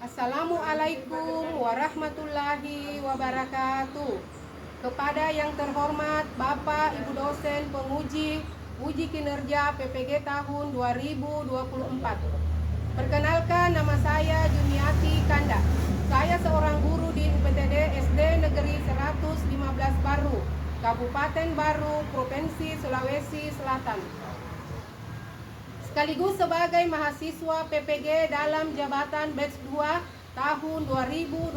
Assalamualaikum warahmatullahi wabarakatuh. Kepada yang terhormat Bapak Ibu dosen penguji uji kinerja PPG tahun 2024. Perkenalkan, nama saya Juniati Kanda. Saya seorang guru di UPTD SD Negeri 115 Baru, Kabupaten Baru, Provinsi Sulawesi Selatan. Sekaligus sebagai mahasiswa PPG dalam jabatan batch 2 tahun 2024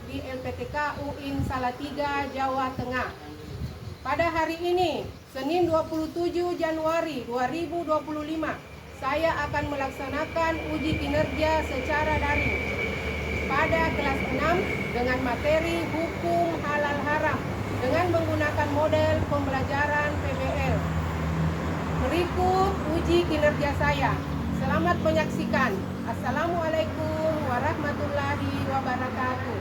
di LPTK UIN Salatiga, Jawa Tengah. Pada hari ini, Senin 27 Januari 2025, saya akan melaksanakan uji kinerja secara daring pada kelas 6 dengan materi hukum halal haram dengan menggunakan model pembelajaran PBL. Berikut uji kinerja saya. Selamat menyaksikan. Assalamualaikum warahmatullahi wabarakatuh.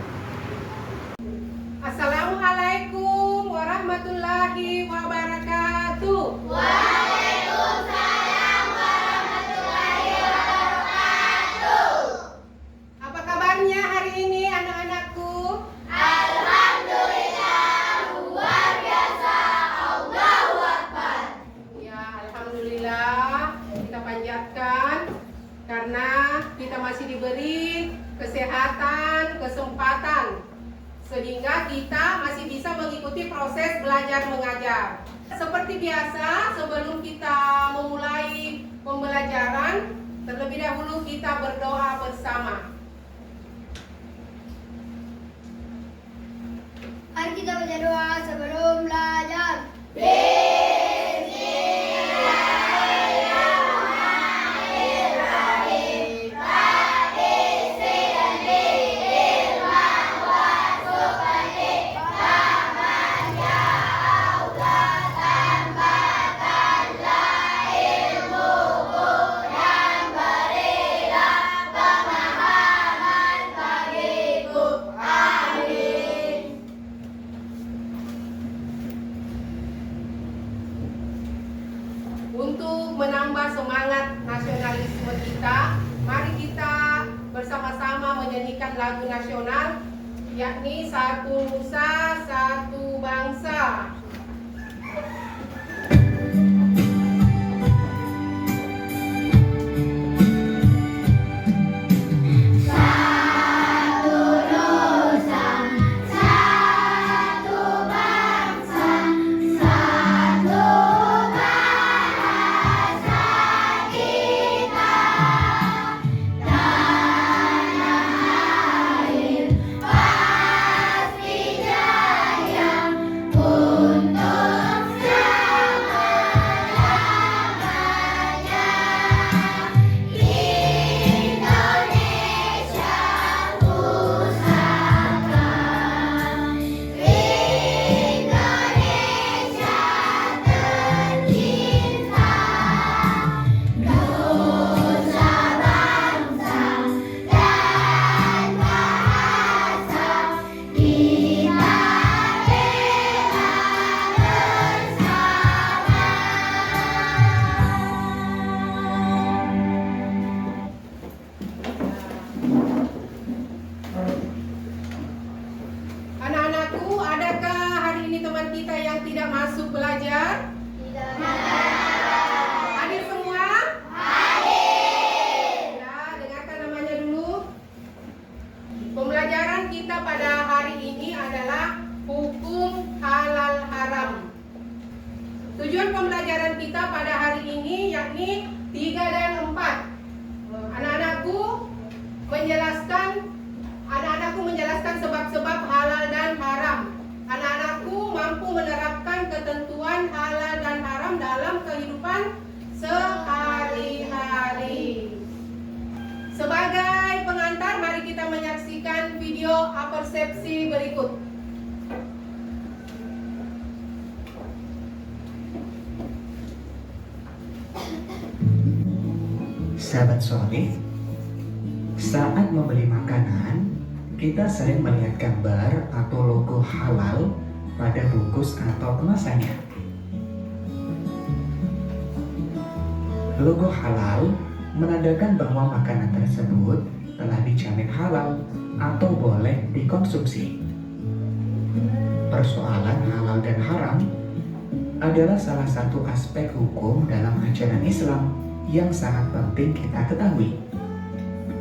Assalamualaikum warahmatullahi wabarakatuh. Waalaikumsalam warahmatullahi wabarakatuh. Apa kabarnya hari ini anak-anakku? Alhamdulillah, luar biasa. Allahu Akbar. Ya, alhamdulillah kita panjatkan karena kita masih diberi kesehatan, kesempatan sehingga kita masih bisa mengikuti proses belajar mengajar. Seperti biasa, sebelum kita memulai pembelajaran, terlebih dahulu kita berdoa bersama. Mari kita baca doa sebelum belajar. Untuk menambah semangat nasionalisme kita, mari kita bersama-sama menyanyikan lagu nasional, yakni Satu Nusa, Satu Bangsa. Anak-anakku, adakah hari ini teman kita yang tidak masuk belajar? Hadir semua? Ya, dengarkan namanya dulu. Pembelajaran kita pada hari ini adalah hukum halal haram. Tujuan pembelajaran kita pada hari ini yakni 3 dan 4. Anak-anakku menjelaskan sebab-sebab halal dan haram. Anak-anakku mampu menerapkan ketentuan halal dan haram dalam kehidupan sehari-hari. Sebagai pengantar, mari kita menyaksikan video apersepsi berikut. Sahabat soleh, saat membeli makanan, kita sering melihat gambar atau logo halal pada bungkus atau kemasannya. Logo halal menandakan bahwa makanan tersebut telah telah dijamin halal atau boleh dikonsumsi. Persoalan halal dan haram adalah salah satu aspek hukum dalam ajaran Islam yang sangat penting kita ketahui.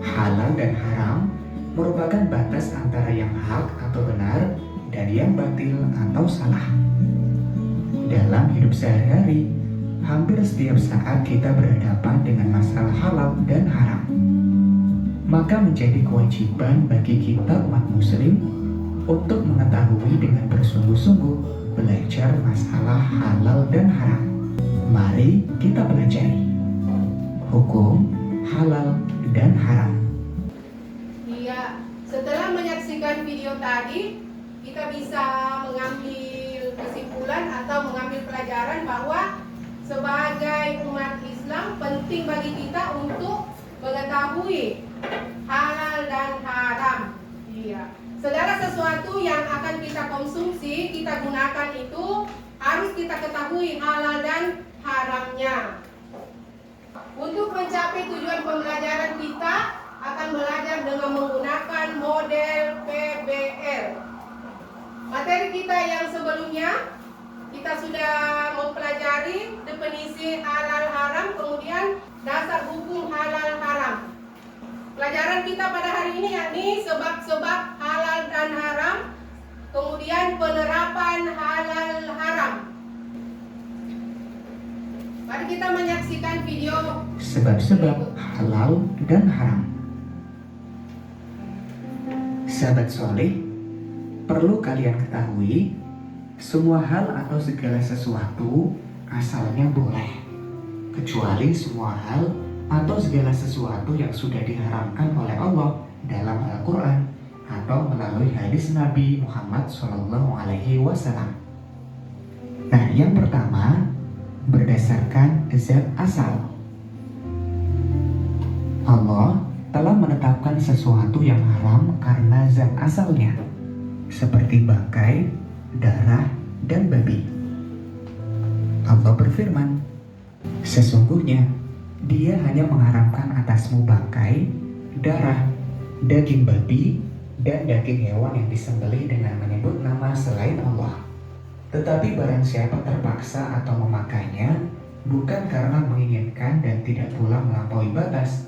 Halal dan haram merupakan batas antara yang hak atau benar dan yang batil atau salah. Dalam hidup sehari-hari, hampir setiap saat kita berhadapan dengan masalah halal dan haram. Maka menjadi kewajiban bagi kita umat muslim untuk mengetahui dengan bersungguh-sungguh belajar masalah halal dan haram. Mari kita pelajari hukum halal dan haram. Iya, setelah menyaksikan video tadi, kita bisa mengambil kesimpulan atau mengambil pelajaran bahwa sebagai umat Islam penting bagi kita untuk mengetahui halal dan haram. Iya. Segala sesuatu yang akan kita konsumsi, kita gunakan itu harus kita ketahui halal dan haramnya. Untuk mencapai tujuan pembelajaran kita akan belajar dengan menggunakan model PBL. Materi kita yang sebelumnya kita sudah mempelajari definisi halal haram, kemudian dasar hukum halal haram. Pelajaran kita pada hari ini yakni sebab-sebab halal dan haram, kemudian penerapan halal haram. Mari kita menyaksikan video Sebab-sebab halal dan haram. Sahabat soleh, perlu kalian ketahui, semua hal atau segala sesuatu asalnya boleh, kecuali semua hal atau segala sesuatu yang sudah diharamkan oleh Allah dalam Al-Quran atau melalui hadis Nabi Muhammad SAW. Nah, yang pertama, berdasarkan zat asal. Allah telah menetapkan sesuatu yang haram karena zat asalnya, seperti bangkai, darah, dan babi. Allah berfirman, sesungguhnya Dia hanya mengharamkan atasmu bangkai, darah, daging babi, dan daging hewan yang disembelih dengan menyebut nama selain Allah. Tetapi barang siapa terpaksa atau memakainya, bukan karena menginginkan dan tidak pula melampaui batas,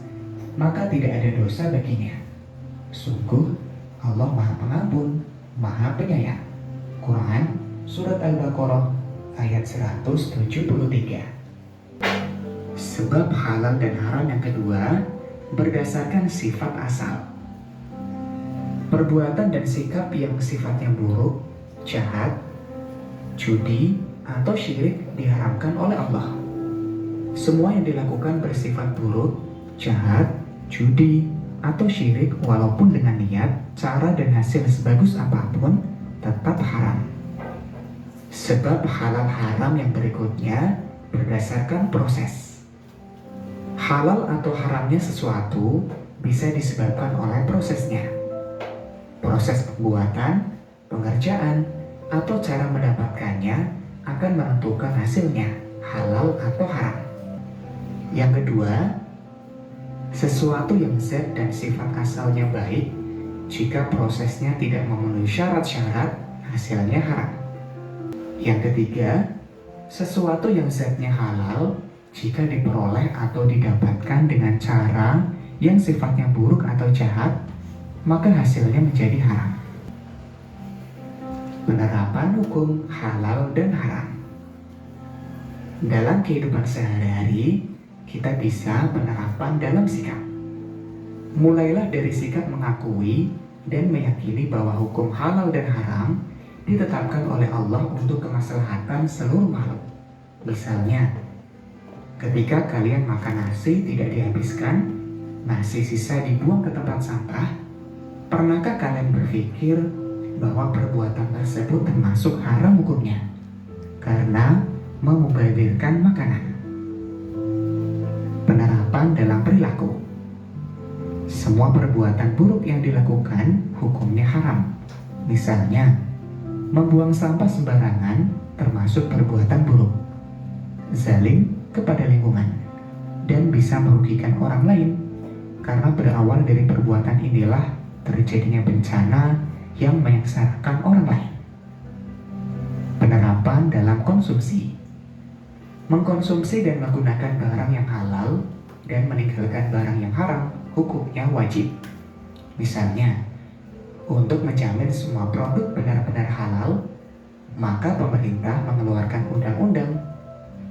maka tidak ada dosa baginya. Sungguh, Allah Maha Pengampun, Maha Penyayang. Quran, Surat Al-Baqarah, ayat 173. Sebab halal dan haram yang kedua, berdasarkan sifat asal. Perbuatan dan sikap yang sifatnya buruk, jahat, judi, atau syirik diharamkan oleh Allah. Semua yang dilakukan bersifat buruk, jahat, judi, atau syirik walaupun dengan niat, cara, dan hasil sebagus apapun tetap haram. Sebab halal haram yang berikutnya berdasarkan proses. Halal atau haramnya sesuatu bisa disebabkan oleh prosesnya. Proses pembuatan, pengerjaan, atau cara mendapatkannya akan menentukan hasilnya, halal atau haram. Yang kedua, sesuatu yang zat dan sifat asalnya baik, jika prosesnya tidak memenuhi syarat-syarat, hasilnya haram. Yang ketiga, sesuatu yang zatnya halal, jika diperoleh atau didapatkan dengan cara yang sifatnya buruk atau jahat, maka hasilnya menjadi haram. Penerapan hukum halal dan haram. Dalam kehidupan sehari-hari, kita bisa penerapan dalam sikap. Mulailah dari sikap mengakui dan meyakini bahwa hukum halal dan haram ditetapkan oleh Allah untuk kemaslahatan seluruh makhluk. Misalnya, ketika kalian makan nasi tidak dihabiskan, nasi sisa dibuang ke tempat sampah, pernahkah kalian berpikir bahwa perbuatan tersebut termasuk haram hukumnya karena memubazirkan makanan? Penerapan dalam perilaku. Semua perbuatan buruk yang dilakukan hukumnya haram. Misalnya, membuang sampah sembarangan termasuk perbuatan buruk. Zalim kepada lingkungan dan bisa merugikan orang lain. karena berawal dari perbuatan inilah terjadinya bencana yang menyengsarakan orang lain. Penerapan dalam konsumsi. Mengkonsumsi dan menggunakan barang yang halal dan meninggalkan barang yang haram hukumnya wajib. Misalnya, untuk menjamin semua produk benar-benar halal, maka pemerintah mengeluarkan undang-undang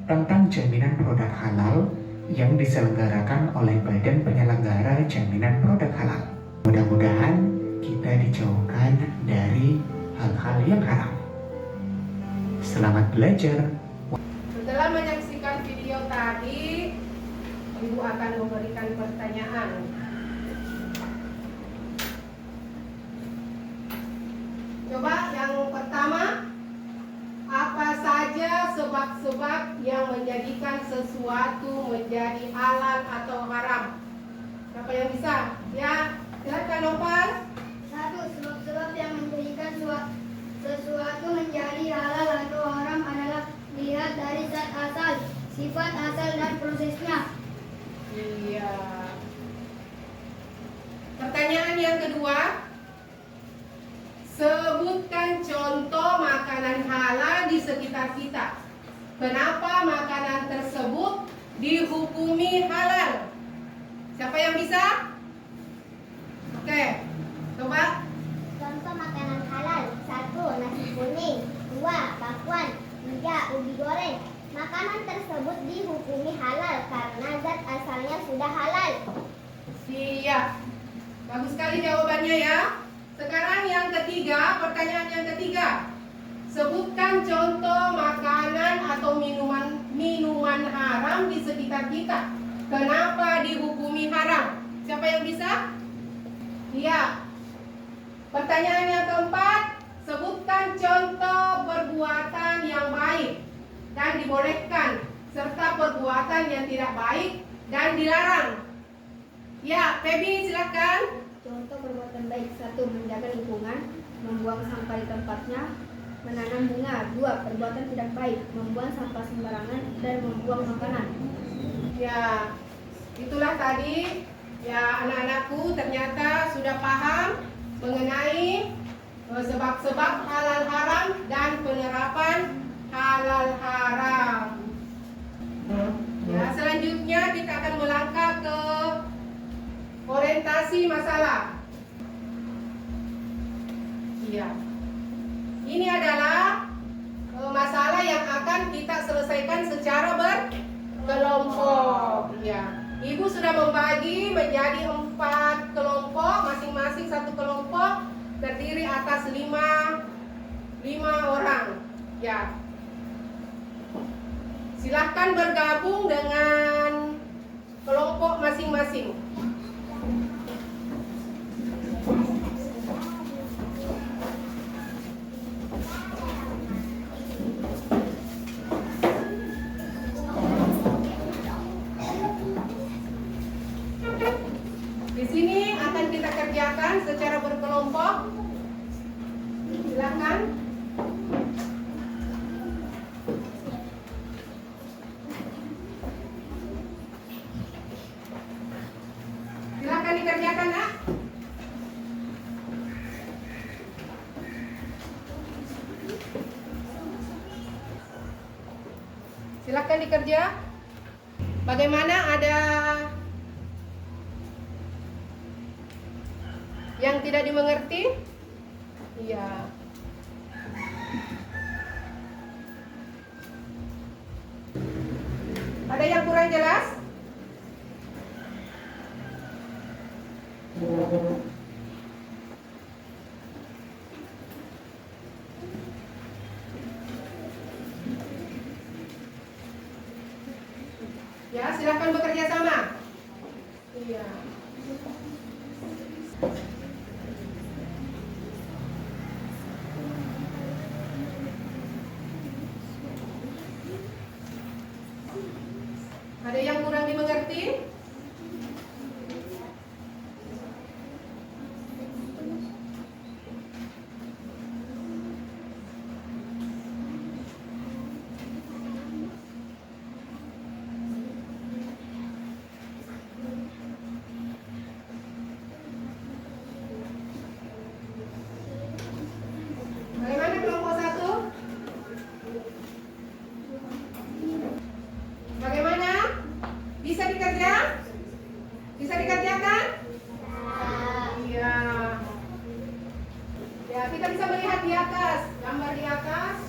tentang jaminan produk halal yang diselenggarakan oleh Badan Penyelenggara Jaminan Produk Halal. Mudah-mudahan kita dijauhkan dari hal-hal yang haram. Selamat belajar. Setelah menyaksikan video tadi, Ibu akan memberikan pertanyaan. Coba yang pertama, apa saja sebab-sebab yang menjadikan sesuatu menjadi halal atau haram? Siapa yang bisa? Ya, silakan Nopal. 1. Sebab-sebab yang menjadikan sesuatu menjadi halal atau haram adalah dilihat dari zat asal, sifat asal dan prosesnya. Iya. Pertanyaan yang kedua, sebutkan contoh makanan halal di sekitar kita. Kenapa makanan tersebut dihukumi halal? Siapa yang bisa? Oke, coba. Contoh makanan halal: 1. Nasi kuning. 2. Bakwan. 3. Ubi goreng. Makanan tersebut dihukumi halal karena zat asalnya sudah halal. Siap. Bagus sekali jawabannya ya. Sekarang yang ketiga, pertanyaan yang ketiga. Sebutkan contoh makanan atau minuman haram di sekitar kita. Kenapa dihukumi haram? Siapa yang bisa? Iya. Pertanyaan yang keempat, sebutkan contoh perbuatan yang baik dan dibolehkan serta perbuatan yang tidak baik dan dilarang. Ya, Feby silakan. Contoh perbuatan baik: 1. Menjaga lingkungan, membuang sampah di tempatnya, menanam bunga. 2. Perbuatan tidak baik: membuang sampah sembarangan dan membuang makanan. Ya, itulah tadi. Ya, anak-anakku ternyata sudah paham mengenai sebab-sebab halal haram dan penerapan halal haram. Ya, selanjutnya kita akan melangkah ke orientasi masalah. Iya. Ini adalah masalah yang akan kita selesaikan secara berkelompok. Ya. Ibu sudah membagi menjadi 4 kelompok, masing-masing satu kelompok terdiri atas 5 orang. Ya. Silahkan bergabung dengan kelompok masing-masing. Di sini akan kita kerjakan secara berkelompok. Silakan. Silakan dikerjakan, Nak. Silakan dikerja. Bagaimana, ada yang tidak dimengerti? Iya. Ada yang kurang jelas? Ya, silakan bekerja sama. Iya. Ada yang kurang dimengerti? kita bisa melihat di atas, gambar di atas,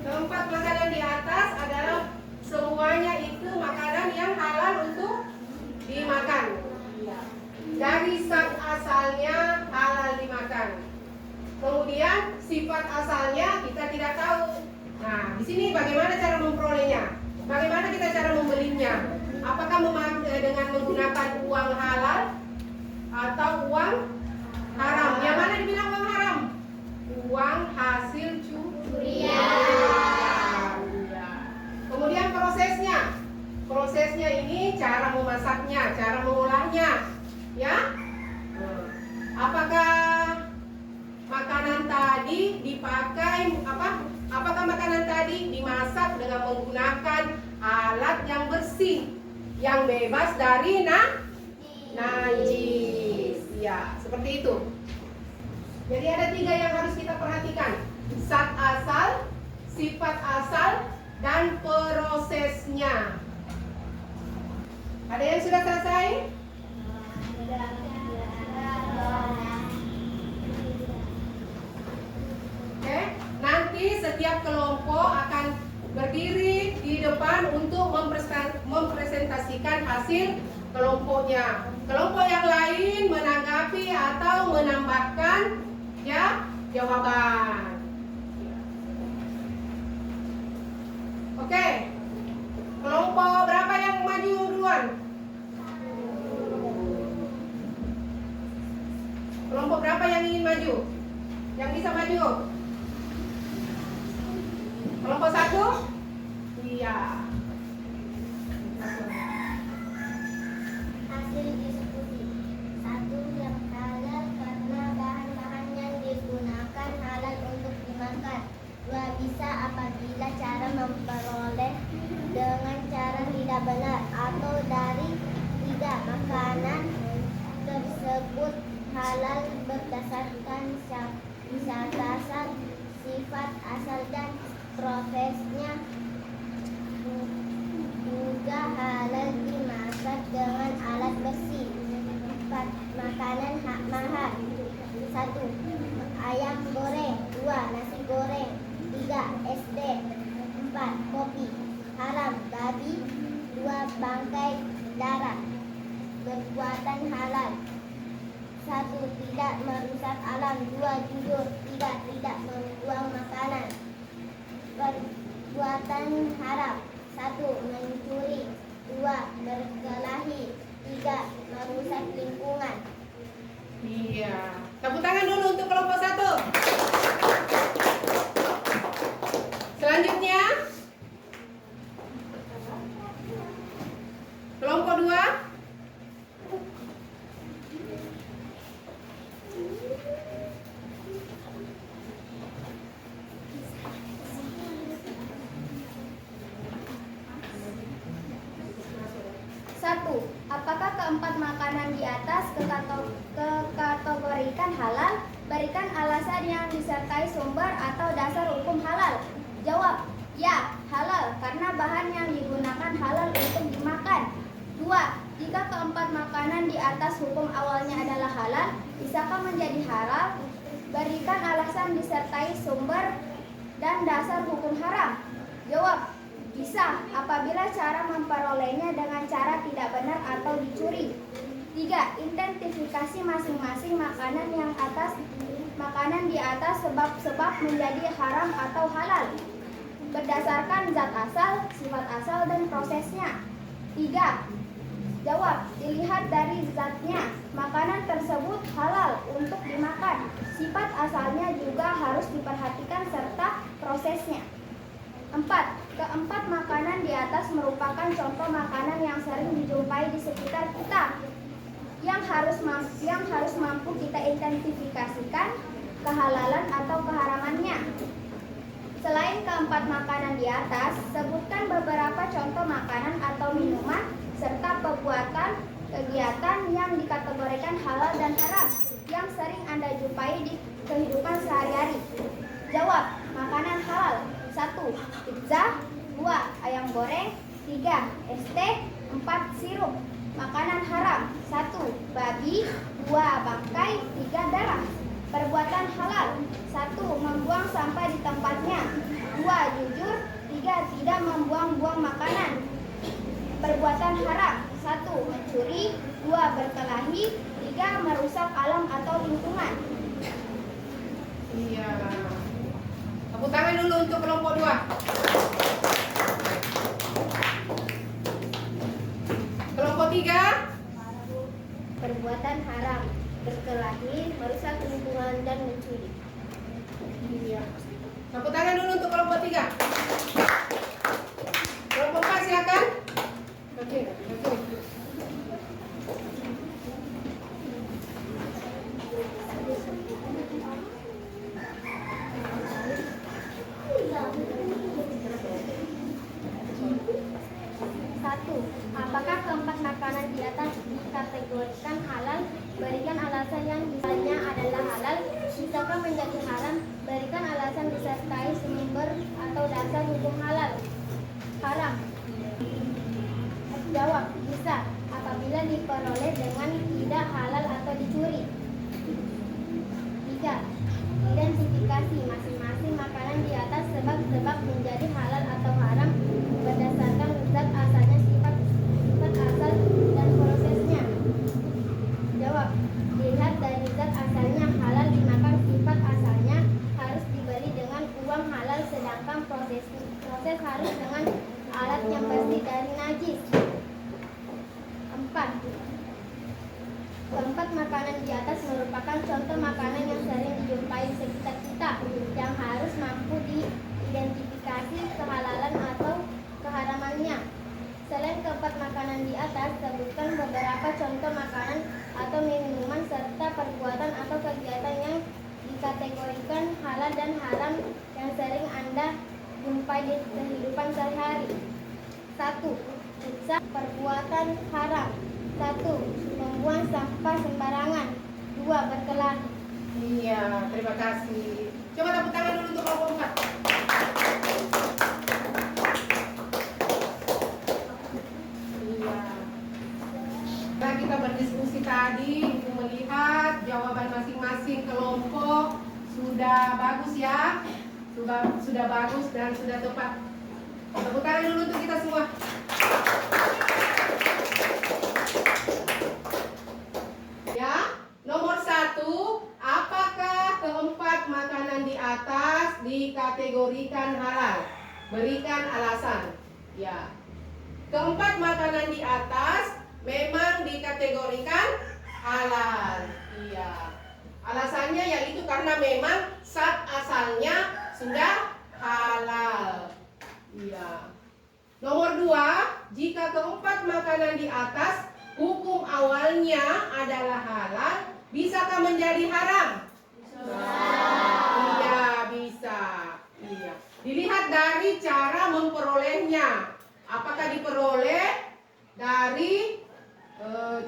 keempat makanan di atas adalah semuanya itu makanan yang halal untuk dimakan. Dari zat asalnya halal dimakan. Kemudian sifat asalnya kita tidak tahu. Nah, di sini bagaimana cara memperolehnya? Bagaimana kita cara membelinya? Apakah dengan menggunakan uang halal atau uang haram? Yang mana dibilang uang haram? Uang hasil curian. Kemudian prosesnya ini cara memasaknya, cara mengolahnya, ya. Apakah makanan tadi dipakai Apakah makanan tadi dimasak dengan menggunakan alat yang bersih, yang bebas dari najis? Ya, seperti itu. Jadi ada 3 yang harus kita perhatikan: zat asal, sifat asal, dan prosesnya. Ada yang sudah selesai? Oke, nanti setiap kelompok akan berdiri di depan untuk mempresentasikan hasil kelompoknya. Kelompok yang lain menanggapi atau menambahkan jawaban. Oke, kelompok berapa yang maju duluan? Kelompok berapa yang ingin maju? Yang bisa maju? Kelompok 1? Iya. Hasil diskusi. 1. Yang halal karena bahan-bahan yang digunakan halal untuk dimakan. 2. Bisa apabila cara memperoleh dengan cara tidak benar atau dari 3. Makanan tersebut halal berdasarkan zat asal, sifat asal, dan prosesnya. Juga halal dimasak dengan alat bersih. 4. Makanan mahal. 1. Ayam goreng. 2. Nasi goreng. 3. SD. 4. Kopi. Haram. Babi. 2. Bangkai darah. Perbuatan halal. 1. Tidak merusak alam. 2. Jujur. 3. Tidak membuang makanan. Perbuatan haram. 1. Mencuri. 2. Berkelahi. 3. Merusak lingkungan. Iya. Tepuk tangan dulu untuk kelompok 1. Selanjutnya kelompok 2. Apakah keempat makanan di atas dikategorikan halal? Berikan alasan yang disertai sumber atau dasar hukum halal. Jawab, ya, halal karena bahan yang digunakan halal untuk dimakan. 2. Jika keempat makanan di atas hukum awalnya adalah halal, bisakah menjadi halal? Berikan alasan disertai sumber dan dasar hukum haram. Jawab, bisa apabila cara memperolehnya dengan cara tidak benar atau dicuri. 3. Identifikasi masing-masing makanan di atas sebab-sebab menjadi haram atau halal berdasarkan zat asal, sifat asal, dan prosesnya. 3. Jawab, dilihat dari zatnya, makanan tersebut halal untuk dimakan. Sifat asalnya juga harus diperhatikan serta prosesnya. 4. Keempat makanan di atas merupakan contoh makanan yang sering dijumpai di sekitar kita, yang harus mampu kita identifikasikan kehalalan atau keharamannya. Selain keempat makanan di atas, sebutkan beberapa contoh makanan atau minuman serta perbuatan kegiatan yang dikategorikan halal dan haram yang sering Anda jumpai di kehidupan sehari-hari. Jawab, makanan halal. 1. Pizza. 2. Ayam goreng. 3. ST. 4. Sirup. Makanan haram. 1. Babi. 2. Bangkai. 3. Darah. Perbuatan halal. 1. Membuang sampah di tempatnya. 2. Jujur. 3. Tidak membuang-buang makanan. Perbuatan haram. 1. Mencuri. 2. Berkelahi. 3. Merusak alam atau lingkungan. Iya. Tepuk tangan dulu untuk kelompok 2. Kelompok 3. Perbuatan haram. Berkelahi, merusak lingkungan, dan mencuri. Iya. Tepuk tangan dulu untuk kelompok 3. Kelompok 4 silakan. Oke. Satu, apakah keempat makanan di atas dikategorikan halal? Berikan alasan yang misalnya adalah halal. Bisakah menjadi haram? Berikan alasan disertai sumber atau dasar hukum halal. Haram. Jawab, bisa apabila diperoleh dengan tidak halal atau dicuri. 3. Identifikasi masing-masing makanan di atas sebab-sebab menjadi halal atau haram berdasarkan zat asalnya, sifat asal, dan prosesnya. Jawab, dilihat dari zat asalnya halal dimakan, sifat asalnya harus dibeli dengan uang halal, sedangkan proses harus dengan alat yang bersih dari najis. 4. Keempat makanan di atas merupakan contoh makanan yang sering dijumpai di sekitar kita, yang harus mampu diidentifikasi kehalalan atau keharamannya. Selain keempat makanan di atas, sebutkan beberapa contoh makanan atau minuman serta perbuatan atau kegiatan yang dikategorikan halal dan haram yang sering Anda jumpai di kehidupan sehari-hari. 1. Siksa perbuatan haram. 1. Membuang sampah sembarangan. 2. Berkelahi. Iya, terima kasih. Coba tepuk tangan dulu untuk kelompok 4. Iya. Nah, kita berdiskusi tadi untuk melihat jawaban masing-masing kelompok sudah bagus ya. Sudah bagus dan sudah tepat. Tepuk tangan dulu untuk kita semua. Ya, nomor 1, apakah keempat makanan di atas dikategorikan halal? Berikan alasan. Ya, keempat makanan di atas memang dikategorikan halal. Iya. Alasannya yaitu karena memang zat asalnya sudah halal. Iya. Nomor 2, jika keempat makanan di atas hukum awalnya adalah halal, bisakah menjadi haram? Bisa. Iya, bisa. Iya. Dilihat dari cara memperolehnya. Apakah diperoleh dari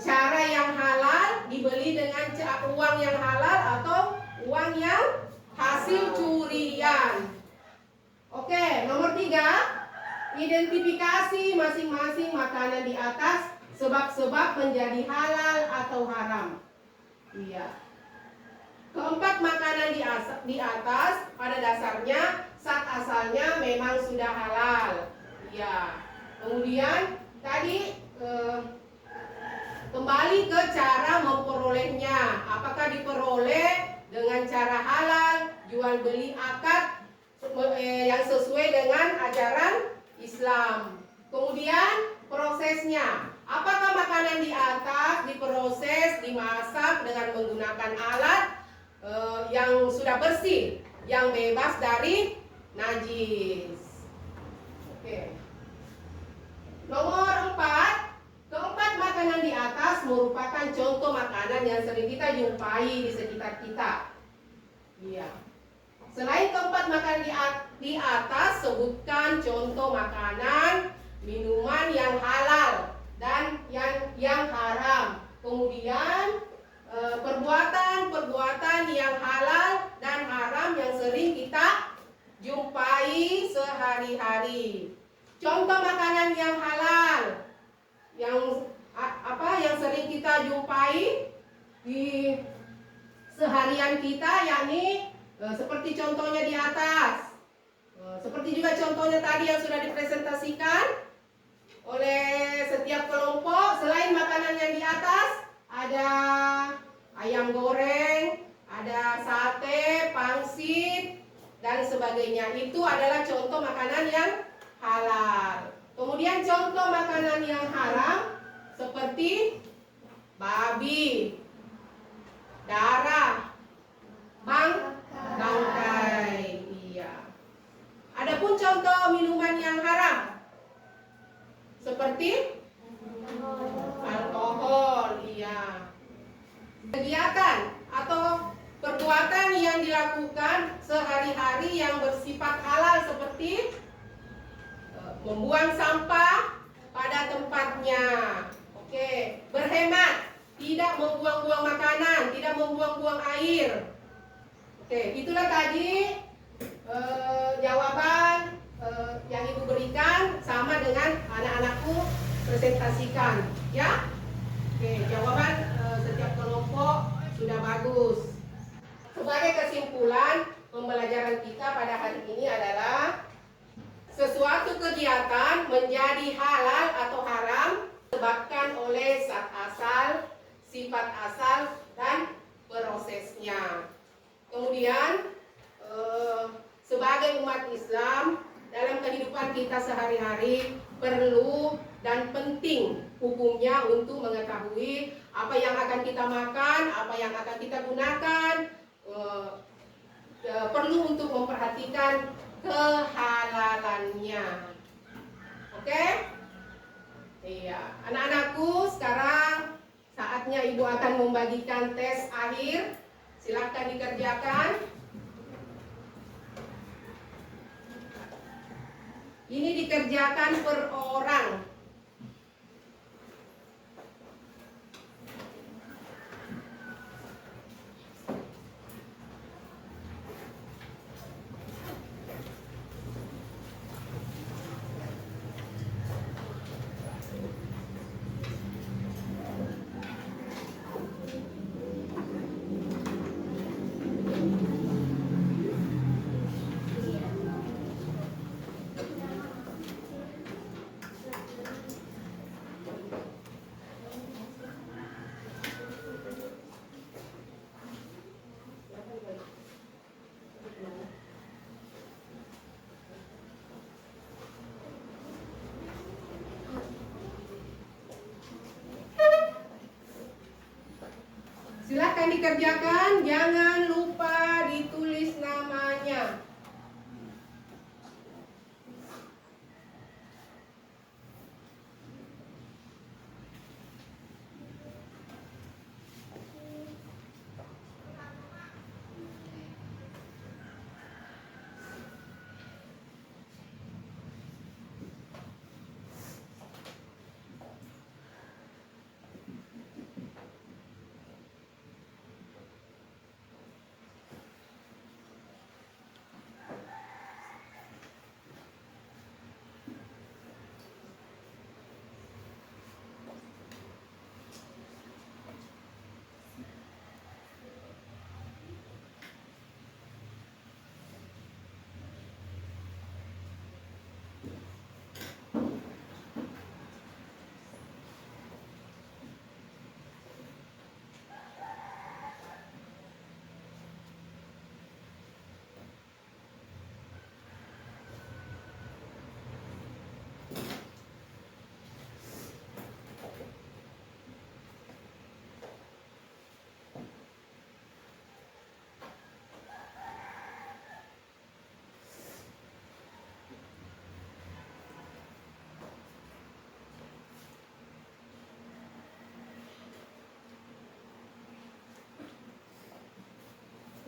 cara yang halal, dibeli dengan uang yang halal, atau uang yang hasil curian? Oke, nomor 3, identifikasi masing-masing makanan di atas, sebab-sebab menjadi halal atau haram. Iya. Keempat makanan di atas pada dasarnya zat asalnya memang sudah halal. Iya. Kemudian tadi kembali ke cara memperolehnya. Apakah diperoleh dengan cara halal, jual beli akad yang sesuai dengan ajaran Islam. Kemudian prosesnya. Apakah makanan di atas diproses, dimasak dengan menggunakan alat yang sudah bersih, yang bebas dari najis. Oke. Nomor 4, keempat makanan di atas merupakan contoh makanan yang sering kita jumpai di sekitar kita. Iya. Selain keempat makanan di atas, sebutkan contoh makanan, minuman yang halal dan yang haram. Kemudian perbuatan yang halal dan haram yang sering kita jumpai sehari-hari. Contoh makanan yang halal yang sering kita jumpai di keseharian kita, yakni seperti contohnya di atas. Seperti juga contohnya tadi yang sudah dipresentasikan oleh setiap kelompok. Selain makanan yang di atas, ada ayam goreng, ada sate, pangsit, dan sebagainya. Itu adalah contoh makanan yang halal. Kemudian contoh makanan yang haram seperti babi, darah, bangkai. Iya. Adapun contoh minuman yang haram seperti alkohol. Iya. Kegiatan atau perbuatan yang dilakukan sehari-hari yang bersifat halal seperti membuang sampah pada tempatnya. Oke, berhemat, tidak membuang-buang makanan, tidak membuang-buang air. Oke, itulah tadi jawaban yang Ibu berikan sama dengan anak-anakku presentasikan, ya. Oke, jawaban setiap kelompok sudah bagus. Sebagai kesimpulan, pembelajaran kita pada hari ini adalah sesuatu kegiatan menjadi halal atau haram disebabkan oleh zat asal, sifat asal, dan prosesnya. Kemudian sebagai umat Islam dalam kehidupan kita sehari-hari perlu dan penting hukumnya untuk mengetahui apa yang akan kita makan, apa yang akan kita gunakan, perlu untuk memperhatikan kehalalannya. Oke? Iya, anak-anakku, sekarang saatnya Ibu akan membagikan tes akhir. Silakan dikerjakan. Ini dikerjakan per orang. Silakan dikerjakan, jangan lupa ditulis namanya.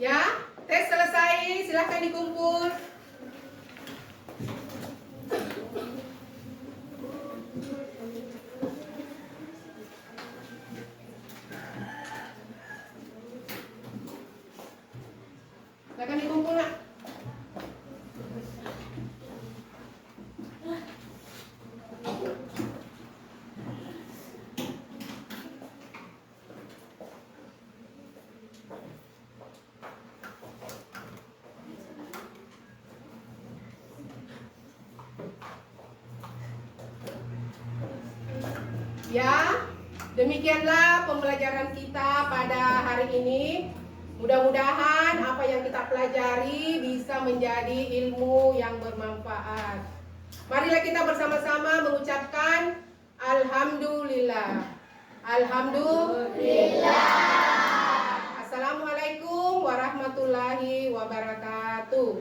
Ya, tes selesai, silahkan dikumpul. Silahkan dikumpul, nak. Ya, demikianlah pembelajaran kita pada hari ini. Mudah-mudahan apa yang kita pelajari bisa menjadi ilmu yang bermanfaat. Marilah kita bersama-sama mengucapkan Alhamdulillah. Alhamdulillah. Assalamualaikum warahmatullahi wabarakatuh.